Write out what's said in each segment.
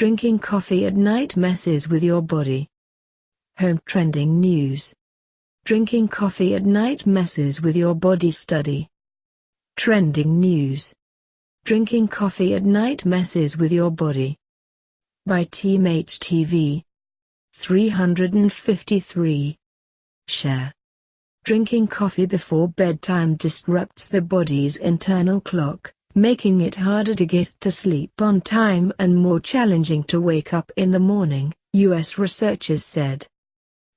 Drinking coffee at night messes with your body. Home trending news. Drinking coffee at night messes with your body study. Trending news. Drinking coffee at night messes with your body. By Team HTV. 353. Share. Drinking coffee before bedtime disrupts the body's internal clock, making it harder to get to sleep on time and more challenging to wake up in the morning, U.S. researchers said.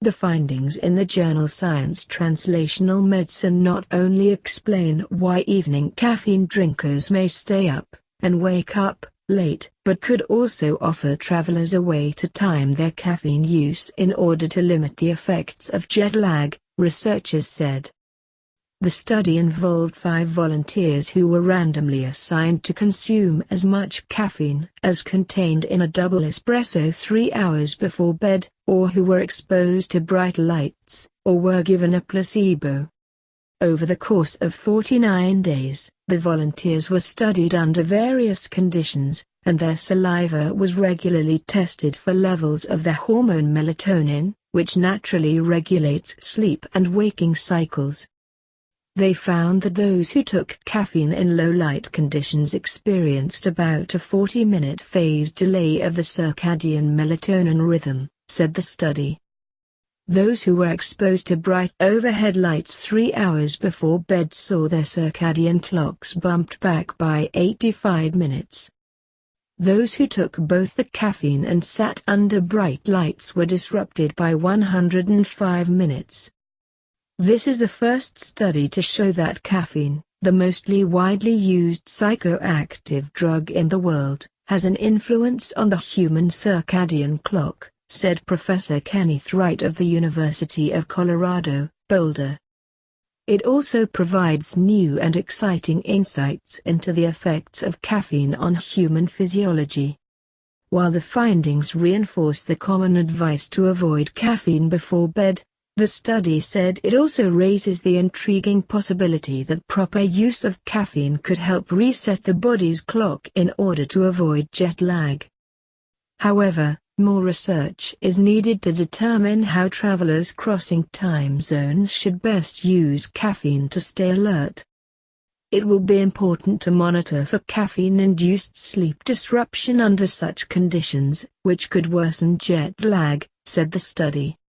The findings in the journal Science Translational Medicine not only explain why evening caffeine drinkers may stay up and wake up late, but could also offer travelers a way to time their caffeine use in order to limit the effects of jet lag, researchers said. The study involved 5 volunteers who were randomly assigned to consume as much caffeine as contained in a double espresso 3 hours before bed, or who were exposed to bright lights, or were given a placebo. Over the course of 49 days, the volunteers were studied under various conditions, and their saliva was regularly tested for levels of the hormone melatonin, which naturally regulates sleep and waking cycles. They found that those who took caffeine in low-light conditions experienced about a 40-minute phase delay of the circadian melatonin rhythm, said the study. Those who were exposed to bright overhead lights 3 hours before bed saw their circadian clocks bumped back by 85 minutes. Those who took both the caffeine and sat under bright lights were disrupted by 105 minutes. This is the first study to show that caffeine, the mostly widely used psychoactive drug in the world, has an influence on the human circadian clock, said Professor Kenneth Wright of the University of Colorado, Boulder. It also provides new and exciting insights into the effects of caffeine on human physiology. While the findings reinforce the common advice to avoid caffeine before bed, the study said it also raises the intriguing possibility that proper use of caffeine could help reset the body's clock in order to avoid jet lag. However, more research is needed to determine how travelers crossing time zones should best use caffeine to stay alert. It will be important to monitor for caffeine-induced sleep disruption under such conditions, which could worsen jet lag, said the study.